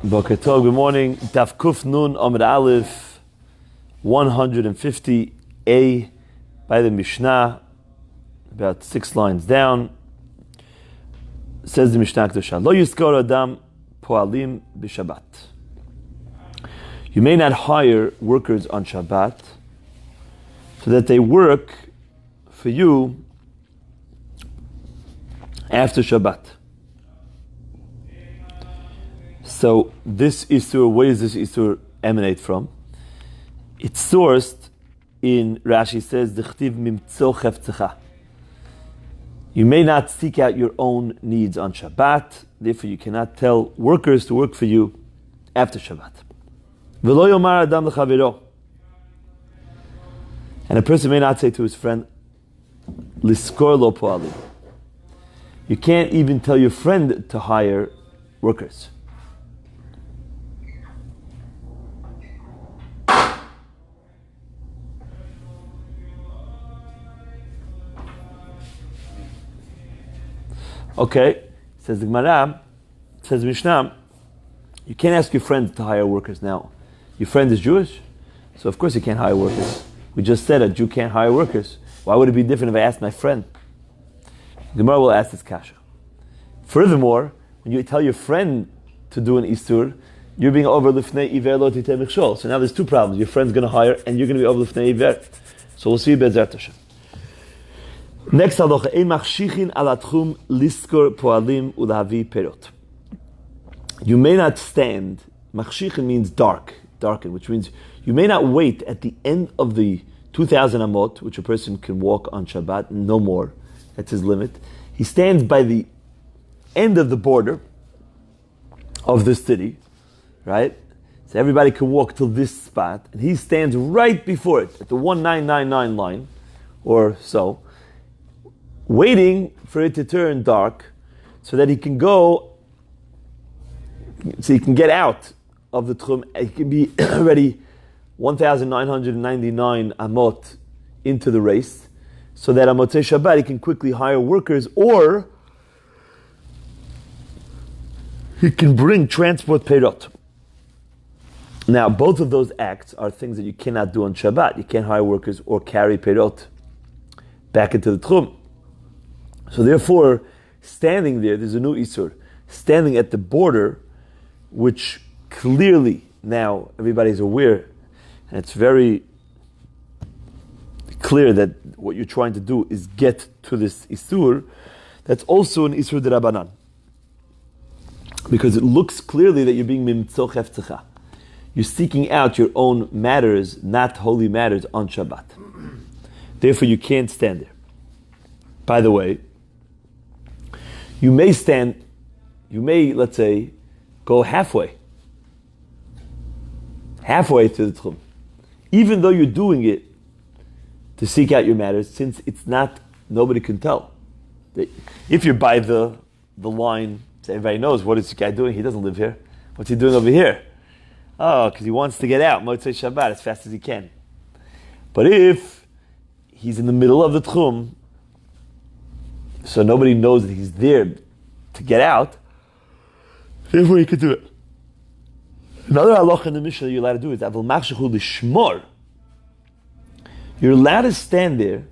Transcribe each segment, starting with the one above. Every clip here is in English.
Boker Tov, good morning. Daf Kuf Nun Amud Aleph 150a by the Mishnah, about 6 lines down. Says the Mishnah Kedusha, Lo Yizkor Adam Poalim b'Shabbat. You may not hire workers on Shabbat so that they work for you after Shabbat. So this Isur, where does this Isur emanate from? It's sourced in, Rashi says, D'chtiv mimtzo cheftecha. You may not seek out your own needs on Shabbat, therefore you cannot tell workers to work for you after Shabbat. V'lo yomar adam l'chaviro. And a person may not say to his friend, Liskor lo poalim. You can't even tell your friend to hire workers. Okay, says the Gemara, says the Mishnah, you can't ask your friend to hire workers now. Your friend is Jewish, so of course you can't hire workers. We just said a Jew can't hire workers. Why would it be different if I asked my friend? The Gemara will ask this kasha. Furthermore, when you tell your friend to do an Isur, you're being over lifnei iver lo titeh michshol. So now there's two problems. Your friend's going to hire and you're going to be over lifnei iver. So we'll see Be'ezrat Hashem. Next halacha, ein machshichin al atchum liskor poalim ulahavi perot. You may not stand. Machshichin means darken, which means you may not wait at the end of the 2,000 amot, which a person can walk on Shabbat, no more. That's his limit. He stands by the end of the border of the city, right? So everybody can walk to this spot, and he stands right before it, at the 1999 line, or so, waiting for it to turn dark so that he can go, so he can get out of the tchum. He can be already 1,999 amot into the race, so that on Motzei Shabbat he can quickly hire workers, or he can transport perot. Now, both of those acts are things that you cannot do on Shabbat. You can't hire workers or carry perot back into the tchum. So therefore, standing there's a new Isur. Standing at the border, which clearly now everybody's aware, and it's very clear that what you're trying to do is get to this Isur, that's also an Isur d'Rabbanan. Because it looks clearly that you're being mimtzo cheftecha. You're seeking out your own matters, not holy matters, on Shabbat. Therefore, you can't stand there. By the way, you may, let's say, go halfway to the tchum. Even though you're doing it to seek out your matters, since it's not, nobody can tell. If you're by the line, so everybody knows, what is this guy doing? He doesn't live here. What's he doing over here? Oh, because he wants to get out, Motzei Shabbat, as fast as he can. But if he's in the middle of the tchum, so nobody knows that he's there to get out, therefore he could do it. Another halacha in the Mishnah you're allowed to do is avol machshachu lishmor. You're allowed to stand there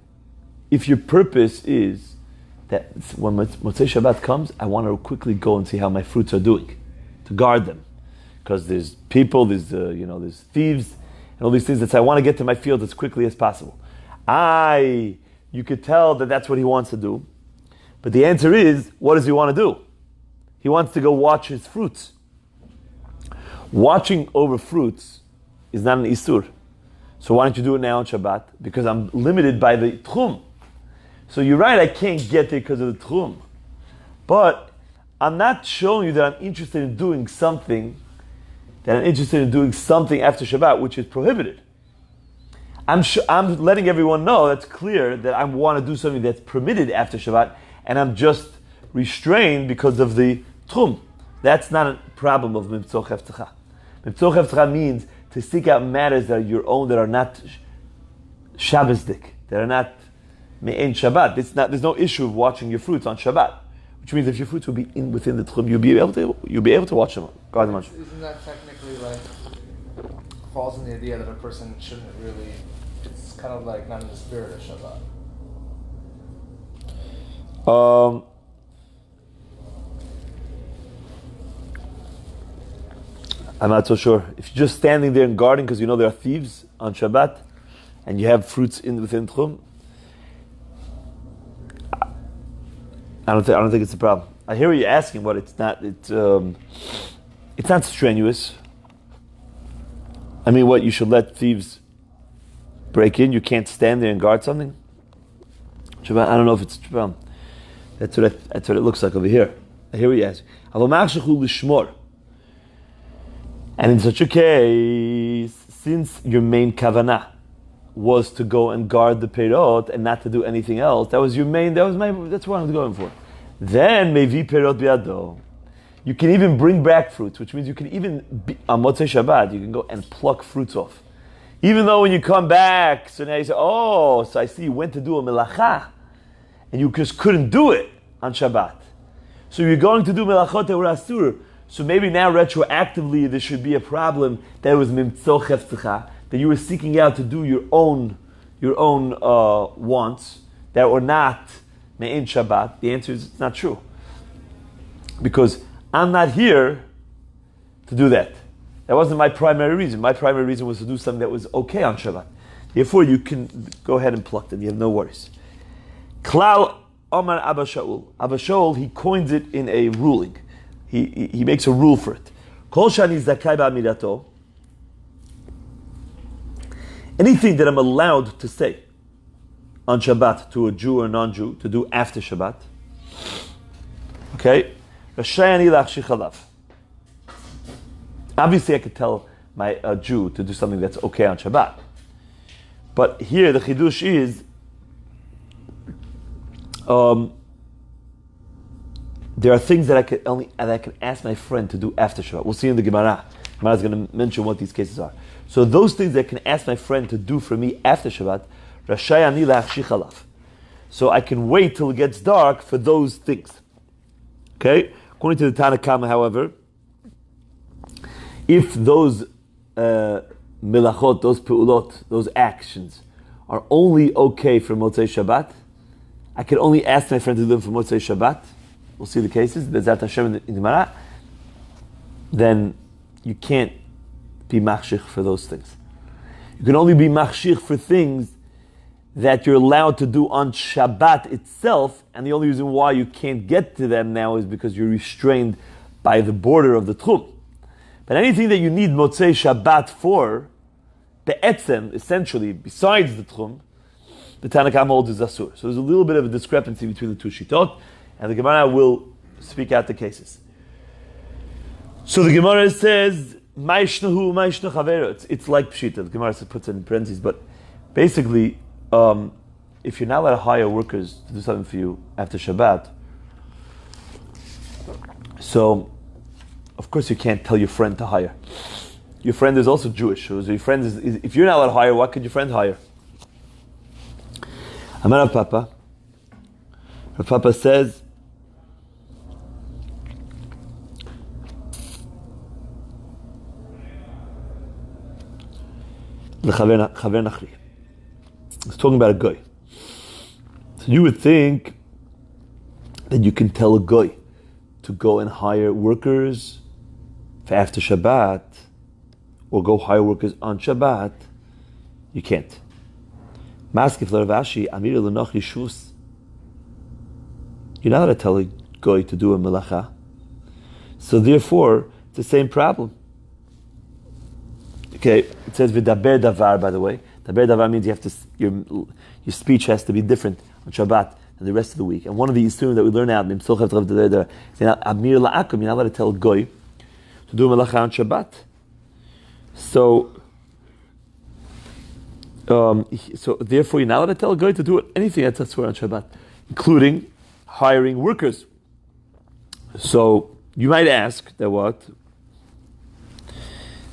if your purpose is that when Motzei Shabbat comes, I want to quickly go and see how my fruits are doing, to guard them, because there's people, there's thieves, and all these things. That I want to get to my field as quickly as possible. You could tell that that's what he wants to do. But the answer is, what does he want to do? He wants to go watch his fruits. Watching over fruits is not an Isur. So why don't you do it now on Shabbat? Because I'm limited by the Tchum. So you're right, I can't get there because of the Tchum. But I'm not showing you that I'm interested in doing something, after Shabbat, which is prohibited. I'm letting everyone know, that's clear, that I want to do something that's permitted after Shabbat, and I'm just restrained because of the tchum. That's not a problem of mimtzo cheftecha. Mimtzo cheftecha means to seek out matters that are your own, that are not Shabbosdik, that are not me'en Shabbat. There's no issue of watching your fruits on Shabbat. which means if your fruits will be within the tchum, you'll be able to watch them, guard them. Isn't that technically like falls in the idea that a person shouldn't really? It's kind of like not in the spirit of Shabbat. I'm not so sure. If you're just standing there and guarding because you know there are thieves on Shabbat, and you have fruits within tchum, I don't think it's a problem. I hear what you're asking, but it's not. It's not strenuous. I mean, what, you should let thieves break in? You can't stand there and guard something? Shabbat, I don't know if it's a problem. That's what it looks like over here. I hear what you're asking. And in such a case, since your main kavanah was to go and guard the perot and not to do anything else, that's what I'm going for. Then mevi perot biado. You can even bring back fruits, which means you can even on Motzei Shabbat you can go and pluck fruits off. Even though when you come back, so now you say, oh, so I see you went to do a melacha, and you just couldn't do it on Shabbat. So you're going to do melachot that were asur. So maybe now retroactively there should be a problem that it was mimtzo cheftecha, that you were seeking out to do your own wants that were not me'in Shabbat. The answer is it's not true, because I'm not here to do that. That wasn't my primary reason. My primary reason was to do something that was okay on Shabbat. Therefore, you can go ahead and pluck them. You have no worries. Klal Omar Abba Shaul. Abba Shaul, he coins it in a ruling. He makes a rule for it. Kol shani zakai ba'amirato. Anything that I'm allowed to say on Shabbat to a Jew or non-Jew to do after Shabbat. Okay? Rashayani lachshich alav. Obviously, I could tell my Jew to do something that's okay on Shabbat. But here, the chidush is there are things that I can ask my friend to do after Shabbat. We'll see in the Gemara. Gemara is going to mention what these cases are. So those things that I can ask my friend to do for me after Shabbat, Rashai ani la'achshich alav. So I can wait till it gets dark for those things. Okay? According to the Tanna Kama, however, if those milachot, those pe'ulot, those actions are only okay for Motzei Shabbat, I can only ask my friend to do them for Motzei Shabbat. We'll see the cases. Bezat Hashem in the Gemara. Then you can't be machshich for those things. You can only be machshich for things that you're allowed to do on Shabbat itself, and the only reason why you can't get to them now is because you're restrained by the border of the tchum. But anything that you need Motzei Shabbat for, be'etzem, essentially, besides the tchum, the Tanna Kama holds is asur. So there's a little bit of a discrepancy between the two shitot, and the Gemara will speak out the cases. So the Gemara says, Ma'ishnahu, ma'ishna chavero. It's like Pshita. The Gemara puts it in parentheses, but basically, if you're not allowed to hire workers to do something for you after Shabbat, so of course you can't tell your friend to hire. Your friend is also Jewish. So your friend is, if you're not allowed to hire, what could your friend hire? Amar Rav Papa. Rav Papa says, L'chaver nachri. It's talking about a guy. So you would think that you can tell a guy to go and hire workers for after Shabbat, or go hire workers on Shabbat. You can't. Maskif l'Ravashi, Amir l'nochi shus. You're not allowed to tell a guy to do a melacha. So therefore, it's the same problem. Okay, it says v'daber davar, by the way. Daber davar means you have to, your speech has to be different on Shabbat than the rest of the week. And one of the isurim that we learn out, is Amir la'akum, you're not allowed to tell a goy to do a melacha on Shabbat. So therefore, you're not allowed to tell a goy to do anything that's asur on Shabbat, including hiring workers. So you might ask that what?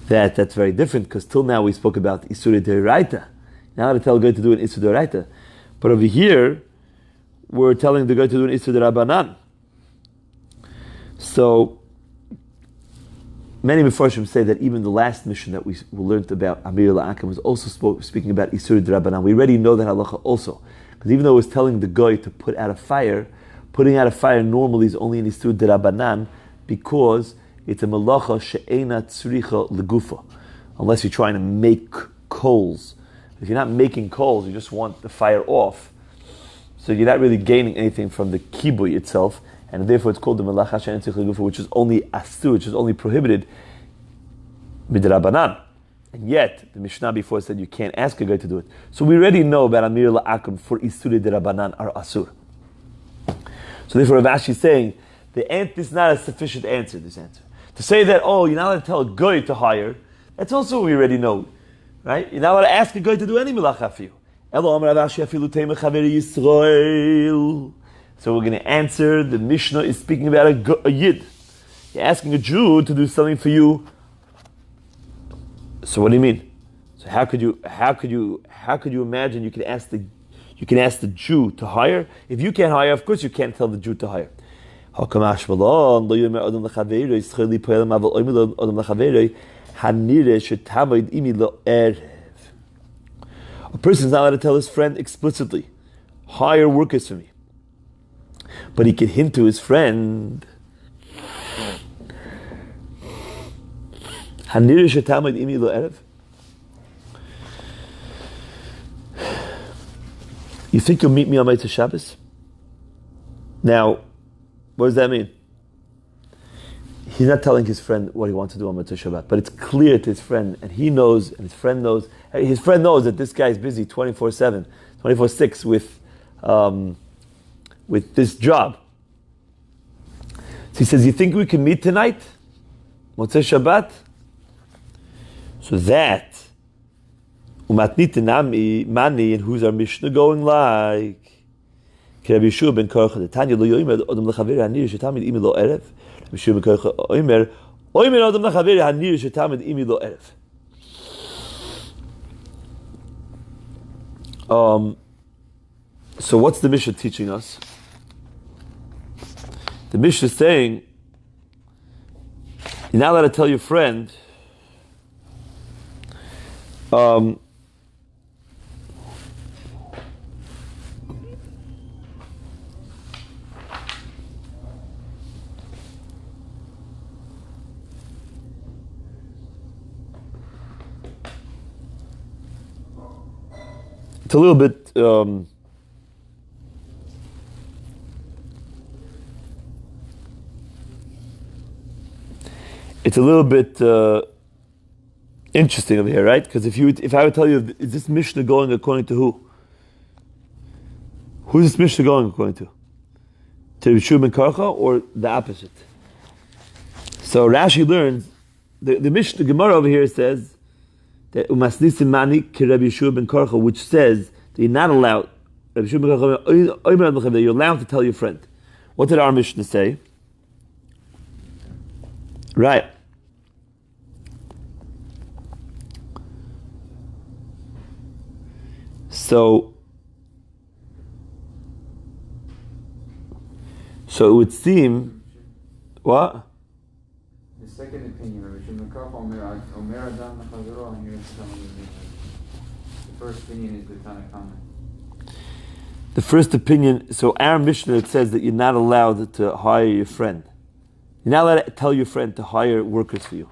That's very different, because till now we spoke about Isur D'Oraita. Now to tell a guy to do an Isur D'Oraita. But over here, we're telling the guy to do an Isur D'Rabanan. So many Mefarshim say that even the last mission that we learned about Amir La'akim was also speaking about Isur D'Rabbanan. We already know that halacha also. Because even though it was telling the guy to put out a fire, putting out a fire normally is only in Isur D'Rabbanan because it's a malacha she'ena tzricha legufa. Unless you're trying to make coals. If you're not making coals, you just want the fire off. So you're not really gaining anything from the kibui itself. And therefore it's called the malacha she'ena tzricha legufa, which is only asur, which is only prohibited midrabanan. And yet, the Mishnah before said you can't ask a guy to do it. So we already know about Amir La'akim for Isuri D'Rabanan are Asur. So therefore Rav Ashi is saying, this is not a sufficient answer, this answer. To say that, you're not allowed to tell a guy to hire, that's also what we already know. Right? You're not allowed to ask a guy to do any melacha for you. So we're going to answer, the Mishnah is speaking about a Yid. You're asking a Jew to do something for you. So what do you mean? So how could you imagine you can ask the Jew to hire? If you can't hire, of course you can't tell the Jew to hire. A person is not allowed to tell his friend explicitly, hire workers for me. But he can hint to his friend, you think you'll meet me on Motzei Shabbos? Now, what does that mean? He's not telling his friend what he wants to do on Motzei Shabbat, but it's clear to his friend, and he knows, and his friend knows that this guy is busy 24/7, 24/6 with this job. So he says, you think we can meet tonight? Motzei Shabbat? So that, mani, and who's our Mishnah going like? Rabbi Yeshua ben Korcha, the Tanya lo yoimer odom lechaver hanir shetamid imi lo erev. Rabbi Yeshua ben Korcha oimer odom lechaver hanir shetamid imi lo erev. So what's the Mishnah teaching us? The Mishnah is saying, you're not allowed to tell your friend, it's a little bit interesting over here, right? Because if I would tell you, is this Mishnah going according to who? Who is this Mishnah going according to? To Rabbi Yeshua ben Korcha or the opposite? So Rashi learns, the Mishnah, the Gemara over here says that Umasnisim Mani ki Rabbi Yeshua ben Korcha, which says that you're not allowed, Rabbi Yeshua ben Korcha, that you're allowed to tell your friend. What did our Mishnah say? Right. So it would seem, what? The second opinion, Rabbi Shimon Kaf Omer Adam Nachavero, and here it's telling you the first opinion is the Tanakh. The first opinion, so our Mishnah, it says that you're not allowed to hire your friend. You're not allowed to tell your friend to hire workers for you.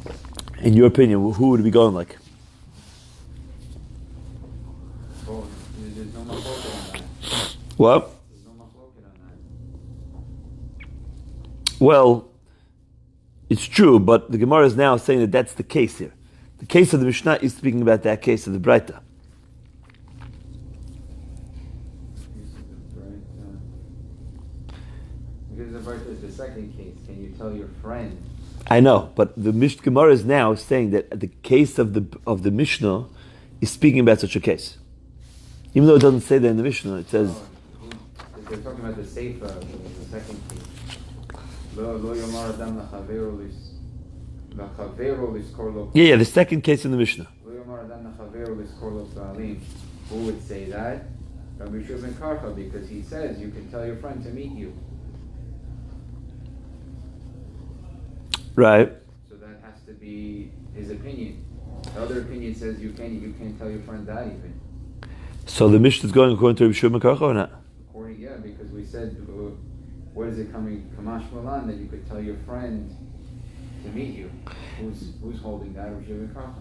Right. In your opinion, who would it be going like? There's no machloket on that. What? There's no machloket on that. Well, it's true, but the Gemara is now saying that that's the case here. The case of the Mishnah is speaking about that case of the Braita. Because the Braita is the second case. Can you tell your friend? I know, but the Gemara is now saying that the case of the Mishnah is speaking about such a case. Even though it doesn't say that in the Mishnah, it says... They're talking about the Seifa, the second case. Lo yomar adam lachavero liskor lo... Yeah, the second case in the Mishnah. Lo yomar adam lachavero liskor lo ba'alim. Who would say that? Rabbi Yeshua ben Karcha, because he says you can tell your friend to meet you. Right. So that has to be his opinion. The other opinion says you can't tell your friend that even. So the Mishnah is going according to Rabbi Shua ben Karcha or not? According, yeah, because we said, what is it coming, Kamash Malan, that you could tell your friend to meet you? Who's holding that? Rabbi Shua ben Karcha.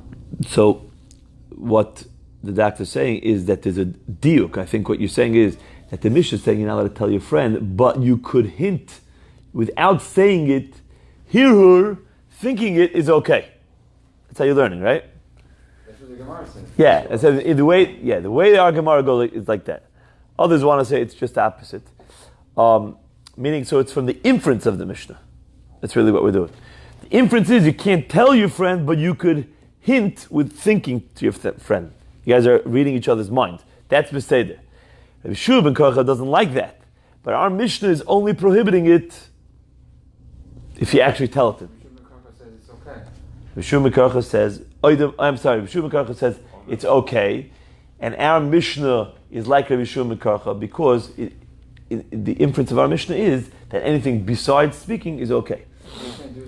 So what the doctor is saying is that there's a diuk. I think what you're saying is that the Mishnah is saying you're not allowed to tell your friend, but you could hint without saying it, hear her, thinking it is okay. That's how you're learning, right? That's what the Gemara says. Yeah, it says the way our Gemara goes is like that. Others want to say it's just the opposite. Meaning, so it's from the inference of the Mishnah. That's really what we're doing. The inference is you can't tell your friend, but you could hint with thinking to your friend. You guys are reading each other's mind. That's masechet. Rabbi Shua ben Karcha doesn't like that. But our Mishnah is only prohibiting it if you actually tell it to him. Rabbi Shua ben Karcha says it's okay. Rabbi Shua ben Karcha says it's okay. And our Mishnah is like Rabbi Shua ben Karcha because the inference of our Mishnah is that anything besides speaking is okay.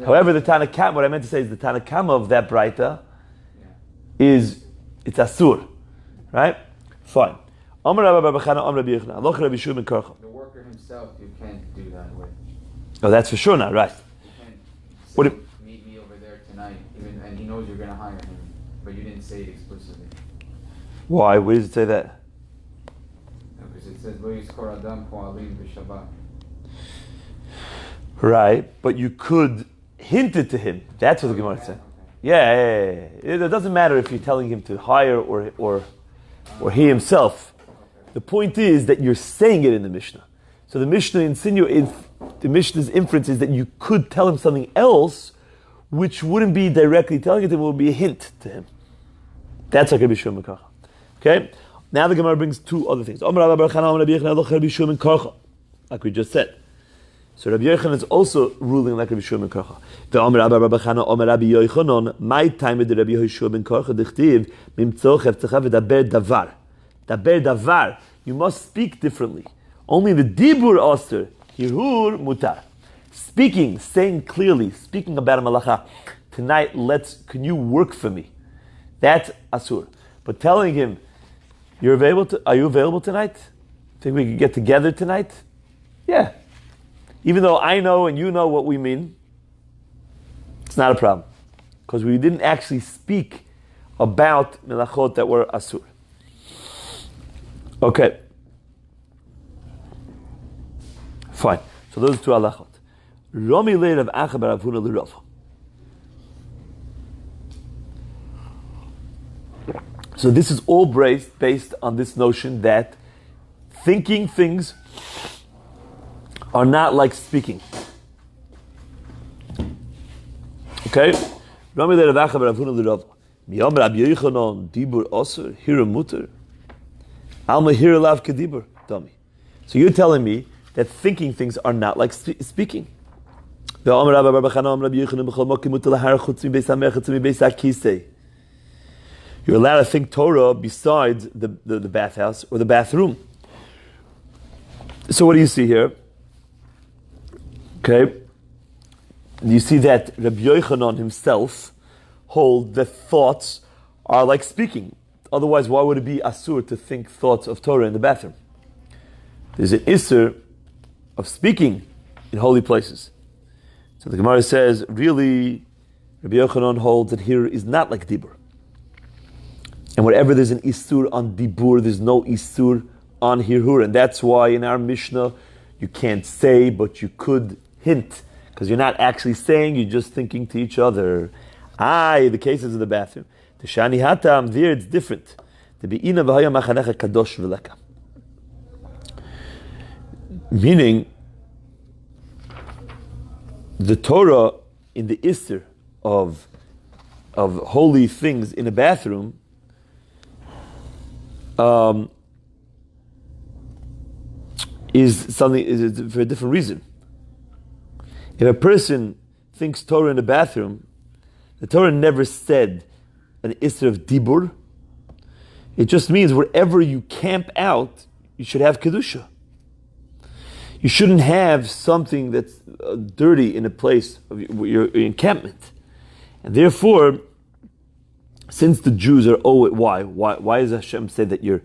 However, the Tana Kama, what I meant to say is the Tana Kama of that Braita is, it's Asur. Right? Fine. The worker himself, you can't do that with. Oh, that's for sure now, right? You can't say, What if, meet me over there tonight, and he knows you're going to hire him, but you didn't say it explicitly. why? Where does it say that? Because it says, Lo yizkor adam po'alim b'Shabbat. Right, but you could hint it to him. That's what the Gemara said. Yeah. It doesn't matter if you're telling him to hire or he himself. The point is that you're saying it in the Mishnah. So the Mishnah the Mishnah's inference is that you could tell him something else, which wouldn't be directly telling it to him, it would be a hint to him. That's like Rabbi Shua ben Karcha. Okay? Now the Gemara brings two other things. Like we just said. So Rabbi Yochanan is also ruling like Rabbi Shua ben Karcha. The Omer Rabbi Chana, Omer Rabbi Yochanan, my time with Rabbi Shua ben Karcha, dichtiv, mimtzoch hevtzecha v'daber davar. Daber davar. You must speak differently. Only the dibur aser, hirur mutar. Speaking, saying clearly, speaking about a malacha. Tonight, can you work for me? That's asur. But telling him, are you available tonight? Think we could get together tonight? Yeah. Even though I know and you know what we mean, it's not a problem. Because we didn't actually speak about melachot that were asur. Okay. Fine. So those are two halachot. Romi leir of Acha bar Avuna l'Rav. So this is all based on this notion that thinking things are not like speaking. Okay? Rami leir of Acha bar Avuna l'Rav. Miyom Rabbi Yochanan dibur osur hira muter. Alma hira lav kedibur dami. So you're telling me that thinking things are not like speaking. You're allowed to think Torah besides the bathhouse or the bathroom. So what do you see here? Okay. You see that Rabbi Yochanan himself hold that thoughts are like speaking. Otherwise, why would it be asur to think thoughts of Torah in the bathroom? There's an isur of speaking in holy places. So the Gemara says, really, Rabbi Yochanan holds that here is not like dibur. And wherever there's an isur on dibur, there's no isur on hirhur. And that's why in our Mishnah, you can't say, but you could hint. Because you're not actually saying, you're just thinking to each other. The cases of the bathroom. The shani hatam, there it's different. The be'ina v'haya machanecha kadosh v'leka. Meaning, the Torah in the Isser of holy things in a bathroom is for a different reason. If a person thinks Torah in a bathroom, the Torah never said an Isser of Dibur. It just means wherever you camp out, you should have Kedusha. You shouldn't have something that's dirty in a place of your encampment. And therefore, since the Jews are why does Hashem say that your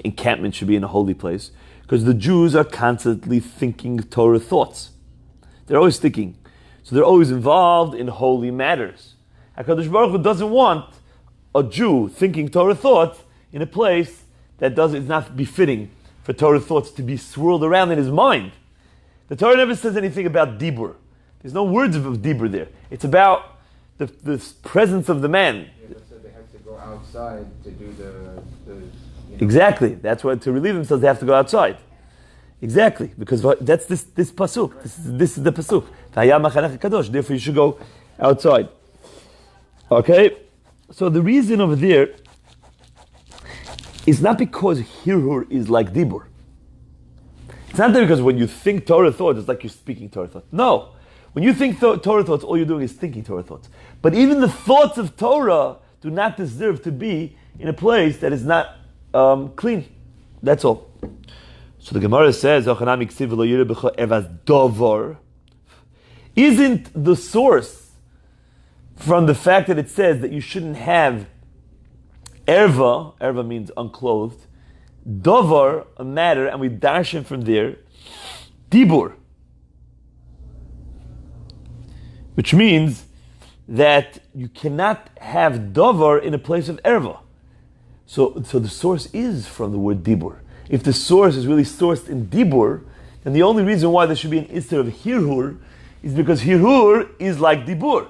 encampment should be in a holy place? Because the Jews are constantly thinking Torah thoughts. They're always thinking. So they're always involved in holy matters. HaKadosh Baruch Hu doesn't want a Jew thinking Torah thoughts in a place that is not befitting for Torah thoughts to be swirled around in his mind. The Torah never says anything about dibur. There's no words of dibur there. It's about the presence of the man. Yeah, so they have to go outside to do the Exactly. That's why to relieve themselves they have to go outside. Exactly, because that's this pasuk. Right. This is the pasuk. Therefore, you should go outside. Okay. So the reason over there is not because hirhur is like dibur. It's not that because when you think Torah thoughts, it's like you're speaking Torah thoughts. No. When you think Torah thoughts, all you're doing is thinking Torah thoughts. But even the thoughts of Torah do not deserve to be in a place that is not clean. That's all. So the Gemara says, isn't the source from the fact that it says that you shouldn't have erva means unclothed, dovar, a matter, and we darshan from there, dibur, which means that you cannot have dovar in a place of erva. So the source is from the word dibur. If the source is really sourced in dibur, then the only reason why there should be an isser of hirhur is because hirhur is like dibur.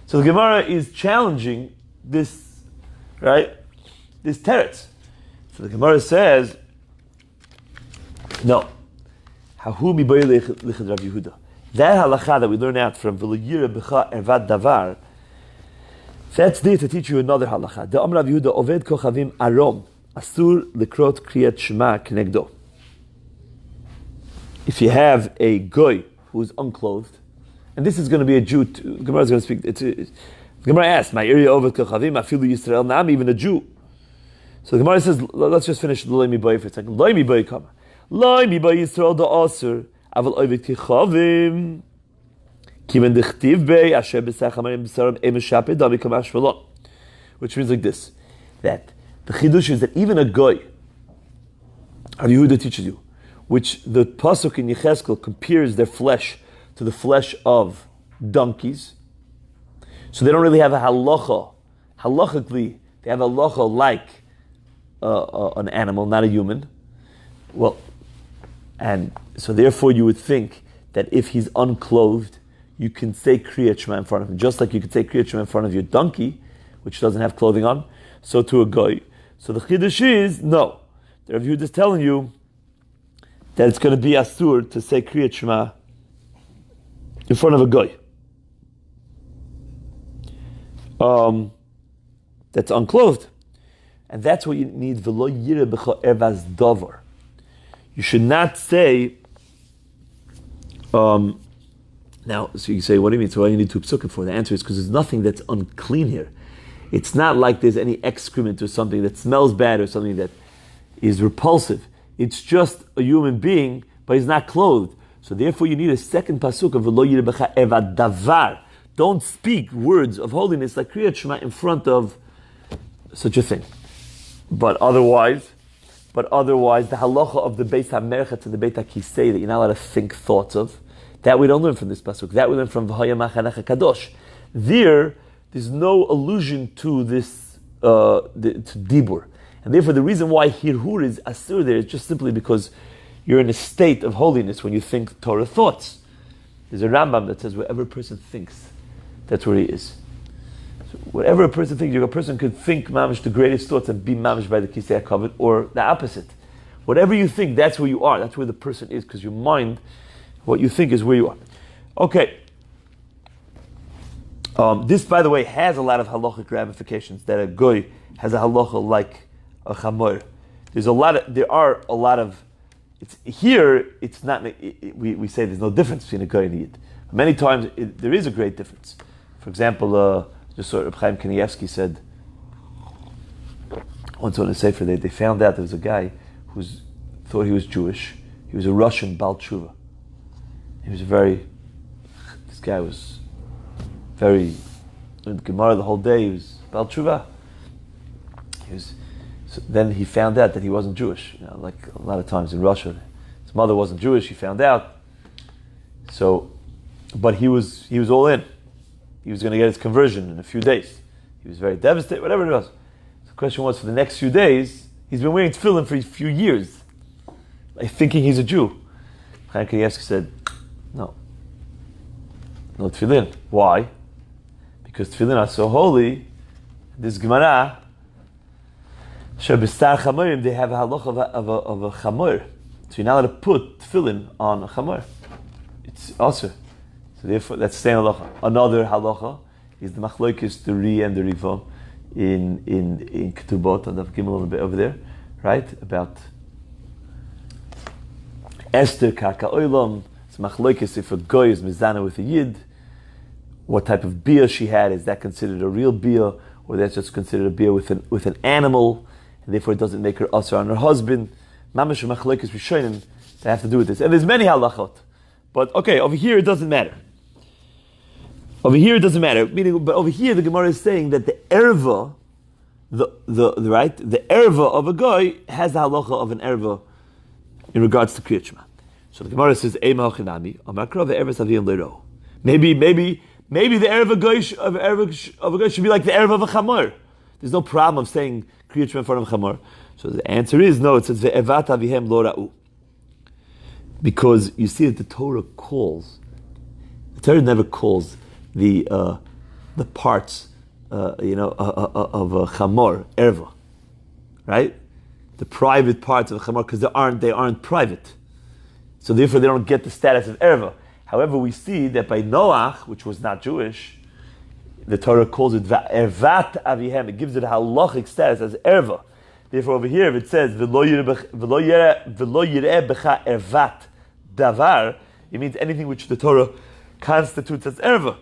So the Gemara is challenging this, right? This teretz. So the Gemara says, no. Hahu mibayir lichad Rav Yehuda. That halacha that we learn out from v'lo yira b'cha ervat davar, that's there to teach you another halacha. The Rav Yehuda oved kochavim arom asur likrot kriyat shema knegdo. If you have a goy who's unclothed, and this is going to be a Jew, Gemara is going to speak. The Gemara asks, "My area oved kochavim afilu Yisrael nam," even a Jew. So the Gemara says, let's just finish loy mi boy for a second. Loy mi boy kama. Loy mi boy Yisrael da asur aval oved kochavim. Which means like this, that the chidush is that even a goy, Rabbi Yehuda teaches you, which the pasuk in Yechezkel compares their flesh to the flesh of donkeys, so they don't really have a halacha. Halachically, they have a halacha like an animal, not a human. Well, and so therefore you would think that if he's unclothed, you can say Kriyat Shema in front of him, just like you could say Kriyat Shema in front of your donkey, which doesn't have clothing on, so to a goy. So the Chiddush is, no. The Rav Yehuda is telling you that it's going to be asur to say Kriyat Shema in front of a goy. That's unclothed. And that's what you need, v'lo yireh b'cha ervas davar. You should not say, now, so you say, what do you mean? So why do you need two psukim for? The answer is because there's nothing that's unclean here. It's not like there's any excrement or something that smells bad or something that is repulsive. It's just a human being, but he's not clothed. So therefore you need a second pasuk of v'lo yireh b'cha ervat davar. Don't speak words of holiness like Kriyat Shema in front of such a thing. But otherwise, the halacha of the Beis HaMerchet and the Beit HaKisei that you're not allowed to think thoughts of, that we don't learn from this pasuk. That we learn from V'haya Machanech HaKadosh. There's no allusion to this to dibur, and therefore the reason why hirhur is asur there is just simply because you're in a state of holiness when you think Torah thoughts. There's a Rambam that says wherever a person thinks, that's where he is. So whatever a person thinks, a person could think mamish the greatest thoughts and be mamish by the Kisei HaKavod, or the opposite. Whatever you think, that's where you are. That's where the person is, because your mind, what you think is where you are. Okay. This, by the way, has a lot of halachic ramifications. That a goy has a halacha like a chamor. There are a lot of. It's not. We say there's no difference between a goy and a yid. Many times there is a great difference. For example, just so Reb Chaim Kanievsky said once on a sefer, they found out there was a guy who thought he was Jewish. He was a Russian Baal Tshuva. This guy was very, in the Gemara the whole day, he was Bal Tshuva. So then he found out that he wasn't Jewish. Like a lot of times in Russia, his mother wasn't Jewish. He found out. So, but he was all in. He was going to get his conversion in a few days. He was very devastated. Whatever it was. So the question was, for the next few days, he's been wearing tefillin for a few years, like thinking he's a Jew. Chaim Kanievsky said, no tefillin. Why? Because tefillin are so holy. This Gemara. Shabbat chamorim, they have a halacha of a chamor. So you're not allowed to put tefillin on a chamor. It's also. So therefore, that's the same halacha. Another halacha is the machlokes, the ri and the riva in Ketubot, on Daf Gimel a little bit over there, right? About Esther karka oilam. It's machlokes if a goy is mizana with a yid, what type of bia she had. Is that considered a real bia, or that's just considered a bia with an animal? And therefore it doesn't make her usher on her husband. Mamash machlokes rishonim that have to do with this. And there's many halachot. But okay, over here it doesn't matter. Meaning, but over here the Gemara is saying that the erva, the erva of a guy has the halacha of an erva in regards to Kriyat Shema. So the Gemara says, Eima hachinami, amakra ve'erva saviyim leiro. Maybe the erva of a guy should be like the erva of a chamor. There's no problem of saying Kriyat Shema in front of a chamor. So the answer is no. It says ve'evat avihem lo ra'u, because you see that the Torah never calls the parts of a chamor erva, right? The private parts of a chamor, because they aren't private, so therefore they don't get the status of erva. However, we see that by Noach, which was not Jewish, the Torah calls it ervat avihem. It gives it a halachic status as erva. Therefore, over here, if it says v'lo yireh becha ervat davar, it means anything which the Torah constitutes as erva,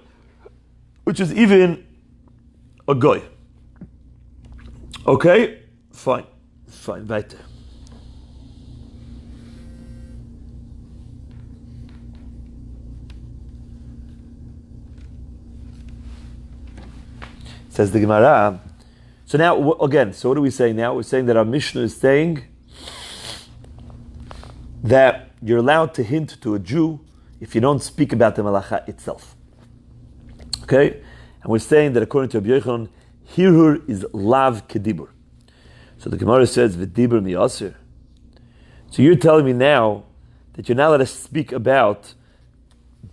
which is even a goy. Okay, fine, weiter. Says the Gemara. So now, again, so what are we saying now? We're saying that our Mishnah is saying that you're allowed to hint to a Jew if you don't speak about the malacha itself. Okay? And we're saying that according to Rabbi Yochanan, hirhur is lav kedibur. So the Gemara says, v'dibur miyasir. So you're telling me now that you're not allowed to speak about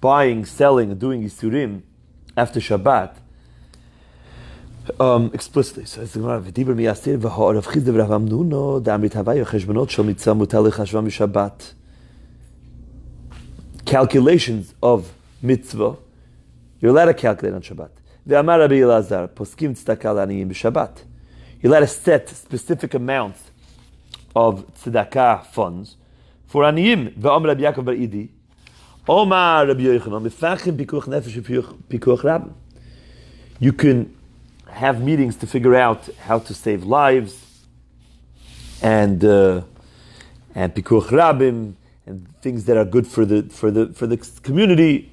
buying, selling, and doing Yisurim after Shabbat explicitly. So it's the Gemara, v'dibur miyasir v'ha'arav chizdev Rav Amnuno da'amrit havayu cheshbonot shel mitzvah mutal lechashvam b'Shabbat. Calculations of mitzvah, you're allowed to calculate on Shabbat. Ve'amar Rabbi Elazar, poskim tzedakah l'aniyim b'Shabbat. You're allowed to set specific amounts of tzedakah funds for aniyim. Ve'amar Rabbi Yaakov bar Idi, Omar Rabbi Yochanan, mefachim pikuach nefesh pikuach rabbim. You can have meetings to figure out how to save lives and pikuach rabbim, and things that are good for the community,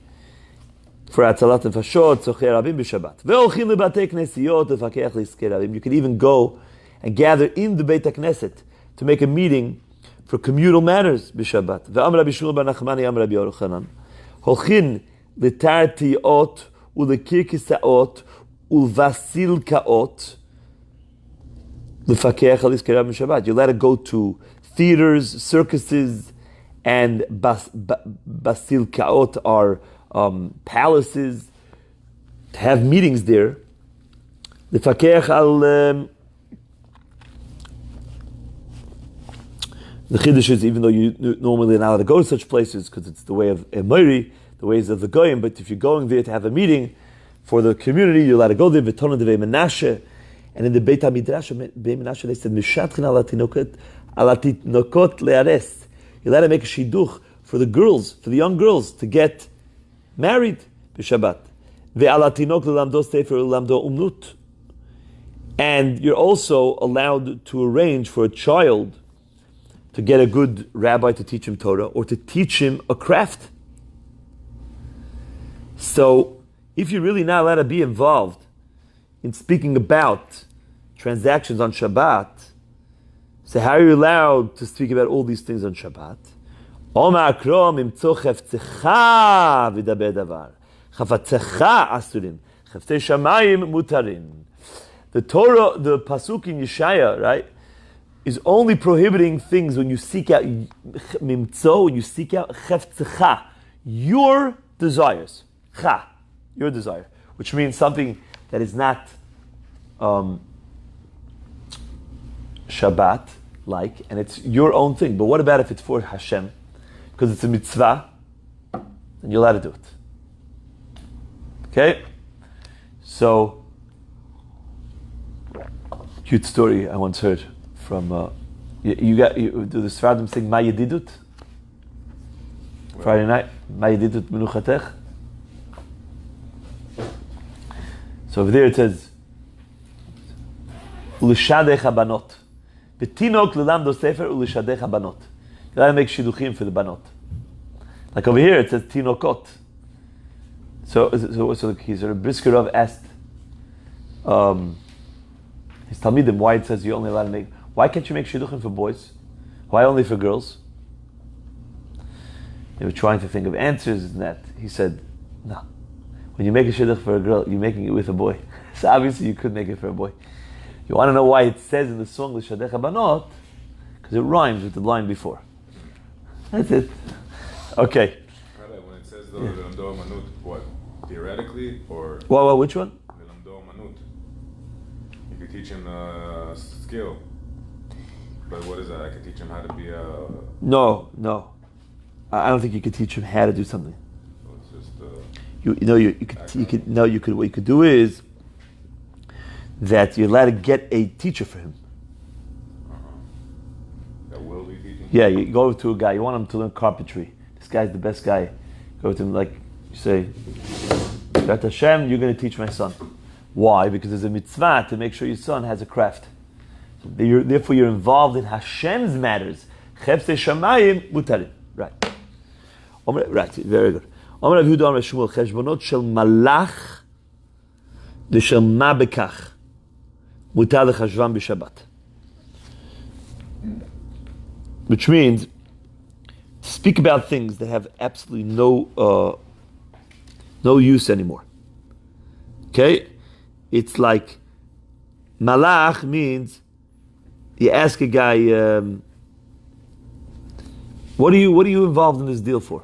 for atzalat nefashot, tzorchei rabim b'Shabbat. Ve'olchim lebatei knesiyot lefakeach liskei rabim. You can even go and gather in the Beit HaKnesset to make a meeting for communal matters b'Shabbat. Ve'am Rabbi Shmuel bar Nachmani am Rabbi Yochanan, holchin letartiot ulekirkisaot ulvasilkaot lefakeach liskei rabim b'Shabbat. You're allowed to go to theaters, circuses, and basilkaot are palaces, to have meetings there. The fakech al the chiddush is, even though you normally are not allowed to go to such places because it's the way of Emori, the ways of the goyim, but if you're going there to have a meeting for the community, you're allowed to go there. V'tonon devei Menashe, and in the Beit HaMidrash, Beit Menashe, they said mishatchin alatinokot leares. You're allowed to make a shidduch for the girls, for the young girls, to get married b'Shabbat. Ve'alatinok lelamdo sefer lelamdo umnut. And you're also allowed to arrange for a child to get a good rabbi to teach him Torah, or to teach him a craft. So, if you're really not allowed to be involved in speaking about transactions on Shabbat, so how are you allowed to speak about all these things on Shabbat? The Torah, the Pasuk in Yeshaya, right, is only prohibiting things when you seek out mimtzo, when you seek out cheftecha, your desires. Cha, your desire. Which means something that is not Shabbat like, and it's your own thing. But what about if it's for Hashem? Because it's a mitzvah, then you're allowed to do it. Okay? So, cute story I once heard from, do the Sfaradim sing Ma Yedidut? Friday night, Ma Yedidut Menuchatech? So over there it says, Ulishadech habanot. Betinok lelamdo sefer ulishadech habanot. You gotta make shidduchim for the banot. Like over here it says tinokot. So he's a Briskerov asked his Talmidim why it says you only allowed to make. Why can't you make shidduchim for boys? Why only for girls? They were trying to think of answers in that. He said, no. When you make a shidduch for a girl, you're making it with a boy. So obviously you could make it for a boy. You want to know why it says in the song L'Shadech Habanot? Because it rhymes with the line before. That's it. Okay. When it says L'Lamdo Manut, what? Theoretically or? Well, which one? L'Lamdo Manut. You could teach him a skill. But what is that? I could teach him how to be a... No. I don't think you could teach him how to do something. So it's just... What you could do is that you're allowed to get a teacher for him. That will be teaching? Yeah, you go to a guy, you want him to learn carpentry. This guy's the best guy. Go to him like, you say, B'at Hashem, you're going to teach my son. Why? Because there's a mitzvah to make sure your son has a craft. Therefore you're involved in Hashem's matters. Chefse shamayim mutarim. Right. Right, very good. Omer Rav Yehuda Omer Shmuel, cheshbonot shel malach l'shel ma bekach mutar lechashvan b'Shabbat. Which means to speak about things that have absolutely no use anymore. Okay, it's like malach means you ask a guy, what are you involved in this deal for?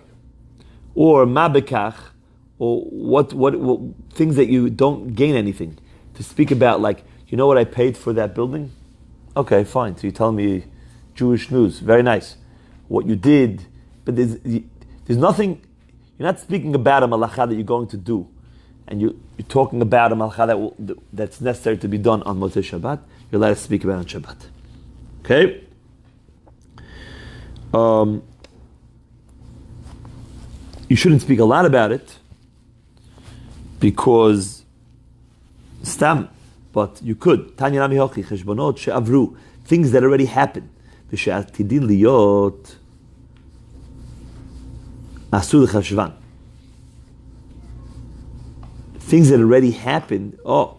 Or mabekach, or what things that you don't gain anything. To speak about, like, you know what I paid for that building? Okay, fine. So you're telling me Jewish news. Very nice. What you did, but there's nothing. You're not speaking about a malacha that you're going to do, and you're talking about a malacha that's necessary to be done on Motzei Shabbat. You're allowed to speak about it on Shabbat. Okay. You shouldn't speak a lot about it because stam, but you could. Tanya Nami Hochi Cheshbonot she'avru, things that already happened. V'she'atidin liyot asur l'chashvan. Things that already happened. Oh,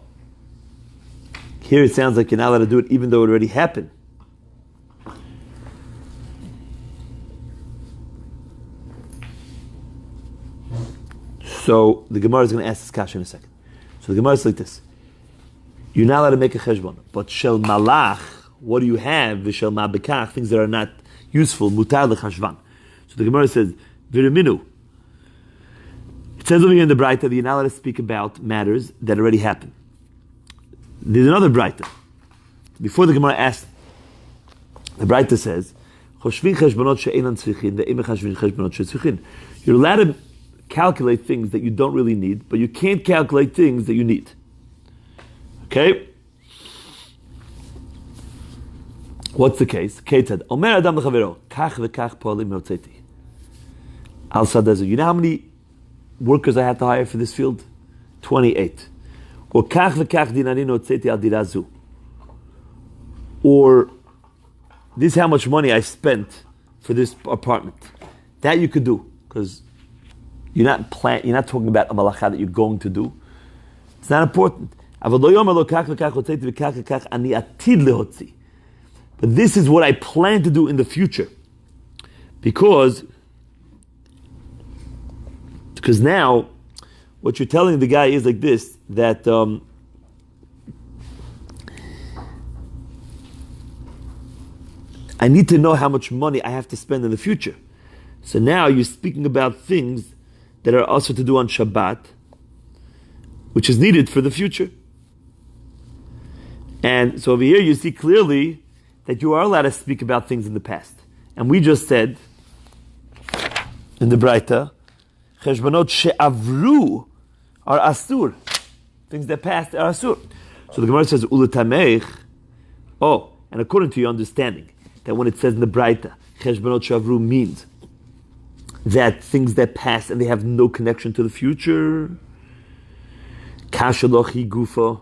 here it sounds like you're not allowed to do it, even though it already happened. So the Gemara is going to ask this kasha in a second. So the Gemara is like this: you're not allowed to make a cheshbon, but shel malach, what do you have? V'shel ma bekach, things that are not useful, mutar lechashvan. So the Gemara says, v'reminu. It says over here in the Braita that you're not allowed to speak about matters that already happened. There's another Braita. Before the Gemara asked, the Braita says, choshvin cheshbonot she'enan tzrichin, ve'im chashvin cheshbonot she'tzrichin. You're allowed to calculate things that you don't really need, but you can't calculate things that you need. Okay? What's the case? Ketzad. Omer adam lechavero, kach v'kach po'alim hotzeti. Al sadezu. You know how many workers I had to hire for this field? 28. Or kach v'kach dinarin hotzeti al dirazu. Or this is how much money I spent for this apartment. That you could do, because You're not talking about a malacha that you're going to do. It's not important. But this is what I plan to do in the future. Because now, what you're telling the guy is like this, that I need to know how much money I have to spend in the future. So now you're speaking about things that are also to do on Shabbat, which is needed for the future. And so over here you see clearly that you are allowed to speak about things in the past. And we just said in the Braita, Cheshbonot she'avru are asur. Things that passed are asur. So the Gemara says, Uletameich. Oh, and according to your understanding, that when it says in the Braita, Cheshbonot she'avru means that things that pass and they have no connection to the future. Kashalochi gufa.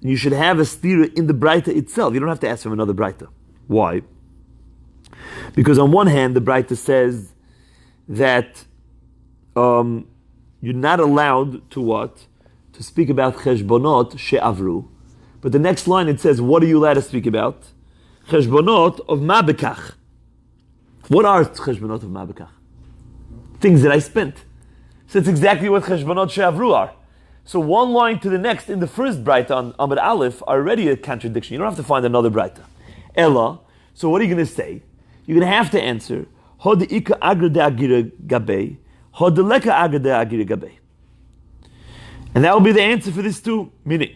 You should have a stira in the Braita itself. You don't have to ask from another Braita. Why? Because on one hand, the Braita says that you're not allowed to what? To speak about cheshbonot she'avru. But the next line it says, what are you allowed to speak about? Cheshbonot of ma'bekach. What are cheshbonot of ma'bekach? Things that I spent. So it's exactly what cheshbonot she'avru are. So one line to the next in the first Braita on Amud Aleph are already a contradiction. You don't have to find another Braita. Ella, so what are you going to say? You're going to have to answer, Hod ika agra de agira gabe, Hod leka agra de agira gabe. And that will be the answer for this too. Meaning,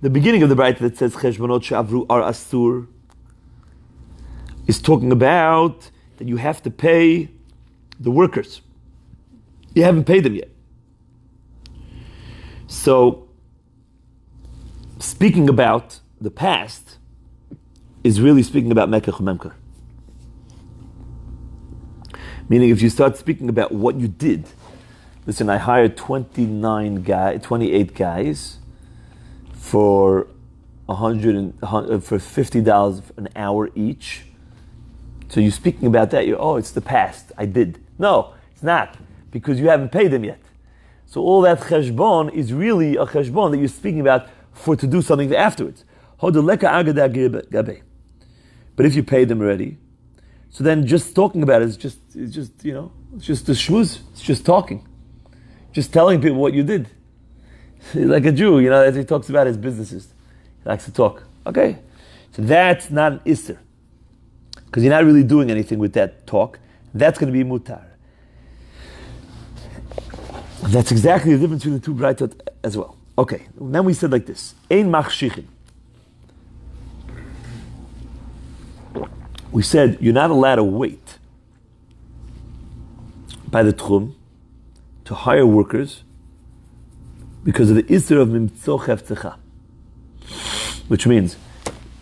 the beginning of the Braita that says Cheshbonot she'avru are asur is talking about that you have to pay the workers. You haven't paid them yet. So, speaking about the past is really speaking about Mekach Memkar. Meaning, if you start speaking about what you did, listen, I hired 28 guys for for $50 an hour each. So you're speaking about that. It's the past. I did. No, it's not, because you haven't paid them yet. So all that cheshbon is really a cheshbon that you're speaking about to do something afterwards. But if you paid them already, so then just talking about it is just a shmuz. It's just talking, just telling people what you did. Like a Jew, as he talks about his businesses, he likes to talk. Okay, so that's not an isser, because you're not really doing anything with that talk. That's going to be mutar. That's exactly the difference between the two Braitot as well. Okay, then we said like this: Ein machshichin. We said you're not allowed to wait by the tchum to hire workers because of the isser of mimtzo cheftecha, which means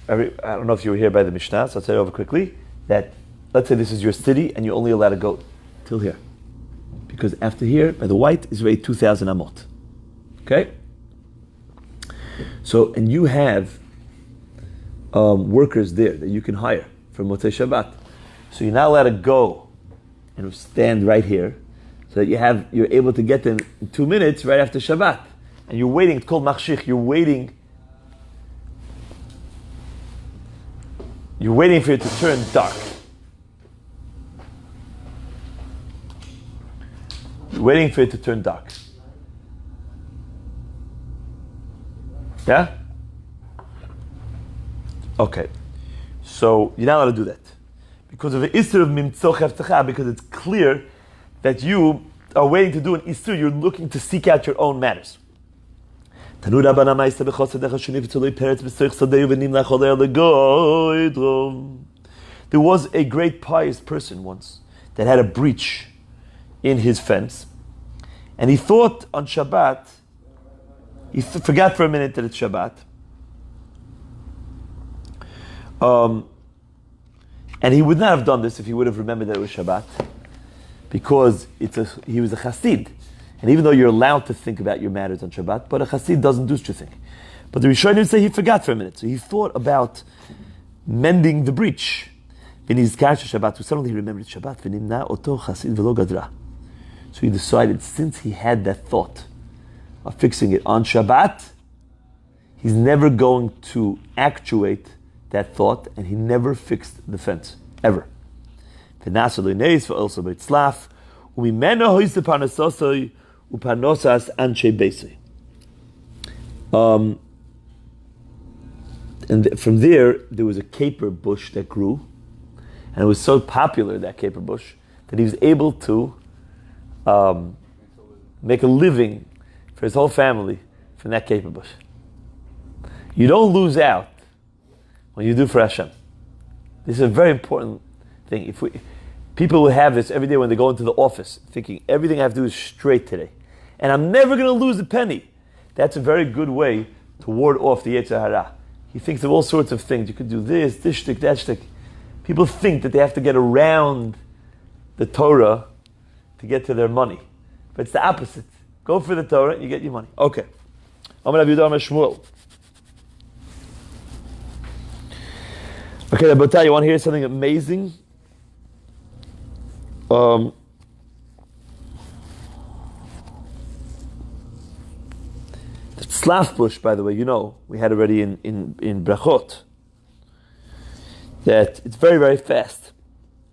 I don't know if you were here by the Mishnah, so I'll tell you over quickly that let's say this is your city and you're only allowed to go till here. Because after here, by the white, is already 2,000 amot. Okay? So, and you have workers there that you can hire for Motzei Shabbat. So you're not allowed to go and stand right here, so that you're able to get them in 2 minutes right after Shabbat. And you're waiting, it's called machshich, you're waiting for it to turn dark. Waiting for it to turn dark. Yeah? Okay. So you're not allowed to do that. Because of the Isser of Mimtzo Cheftecha, because it's clear that you are waiting to do an Isser, you're looking to seek out your own matters. There was a great pious person once that had a breach in his fence, and he thought on Shabbat, he forgot for a minute that it's Shabbat, and he would not have done this if he would have remembered that it was Shabbat, because he was a Chassid, and even though you're allowed to think about your matters on Shabbat, but a Chassid doesn't do such a thing. But the Rishonim say he forgot for a minute, so he thought about mending the breach. Suddenly he remembered Shabbat. So he decided, since he had that thought of fixing it on Shabbat, he's never going to actuate that thought, and he never fixed the fence, ever. And from there was a caper bush that grew, and it was so popular, that caper bush, that he was able to make a living for his whole family from that caper bush. You don't lose out when you do for Hashem. This is a very important thing. People will have this every day when they go into the office, thinking everything I have to do is straight today, and I'm never going to lose a penny. That's a very good way to ward off the Yetzer Hara. He thinks of all sorts of things. You could do this shtick, that shtick. People think that they have to get around the Torah to get to their money. But it's the opposite. Go for the Torah, you get your money. Okay. Amar Rabbi Shmuel. Okay, Rabbi, you want to hear something amazing? The Slav bush, by the way, we had already in Brachot, that it's very, very fast.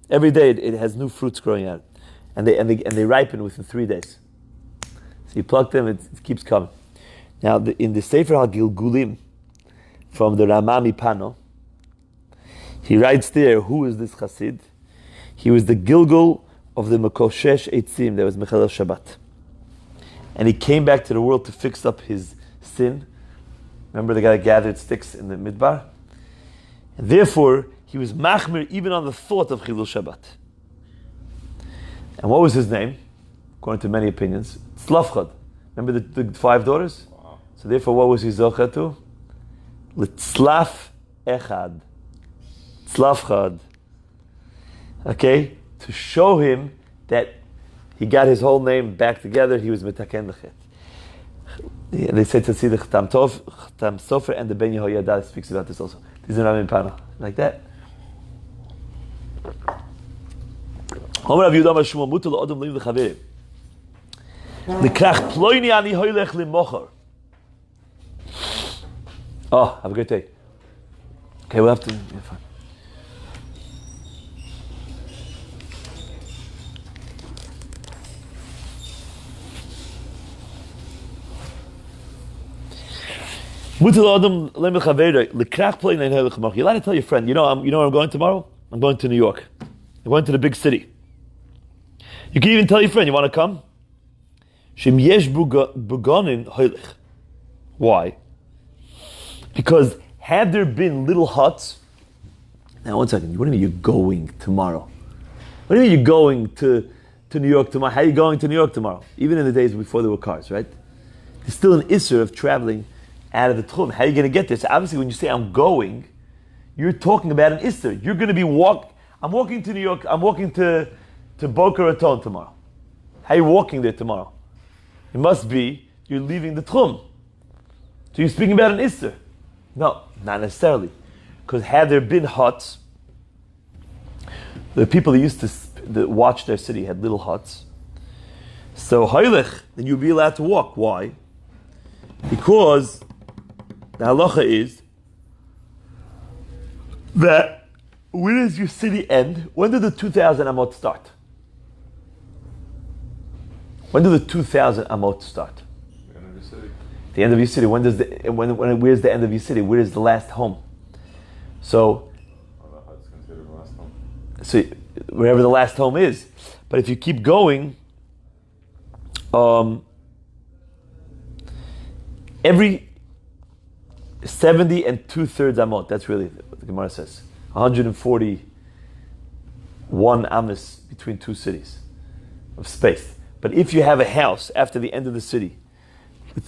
Every day it has new fruits growing out, and they ripen within 3 days. So you pluck them, it keeps coming. Now, in the Sefer HaGilgulim from the Ramami Pano, he writes there, who is this Chassid? He was the Gilgul of the Mekoshesh Eitzim, that was Mechalel Shabbat. And he came back to the world to fix up his sin. Remember the guy that gathered sticks in the Midbar? And therefore, he was machmir even on the thought of Chilul Shabbat. And what was his name? According to many opinions, Tzlavchad. Remember the 5 daughters? Wow. So therefore, what was he zocher to? L'tzlaf echad. Tzlavchad. Okay? To show him that he got his whole name back together, he was metaken l'chet. And they say to see the Chatam Sofer and the Ben Yehoyada speaks about this also. These are not in Pana. Like that. Oh, have a great day. Okay, we'll have to. Yeah, fine. You're allowed to tell your friend, you know where I'm going tomorrow? I'm going to New York. I'm going to the big city. You can even tell your friend, you want to come? Why? Because had there been little huts, now 1 second, what do you mean you're going tomorrow? What do you mean you're going to New York tomorrow? How are you going to New York tomorrow? Even in the days before there were cars, right? There's still an issur of traveling out of the Tchum. How are you going to get this? Obviously, when you say I'm going, you're talking about an issur. You're going to be I'm walking to New York. I'm walking to Boca Raton tomorrow. How are you walking there tomorrow? It must be you're leaving the Tchum. So you're speaking about an issur. No, not necessarily. Because had there been huts, the people that used to watch their city had little huts. So haylech, then you'd be allowed to walk. Why? Because the halacha is that when does your city end? When did the 2,000 amot start? When do the 2,000 amot start? The end of your city. The end of your city. Where's the end of your city? Where is the last home? So, That's considered the last home. So wherever the last home is. But if you keep going, every 70 2/3 amot, that's really what the Gemara says. 141 amas between two cities of space. But if you have a house after the end of the city,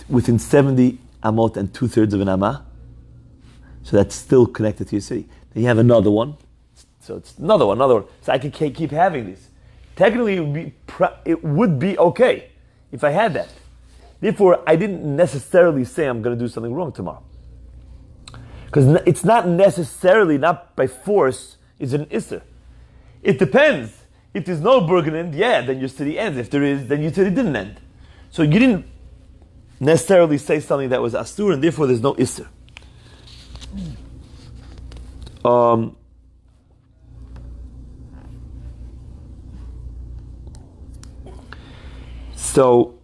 within 70 amot and 2/3 of an amah, so that's still connected to your city. Then you have another one. So it's another one. So I can keep having these. Technically, it would be okay if I had that. Therefore, I didn't necessarily say I'm going to do something wrong tomorrow. Because it's not necessarily, not by force, is an issur. It depends. If there's no Bergen end, then your city ends. If there is, then your city didn't end. So you didn't necessarily say something that was asur, and therefore there's no isser. So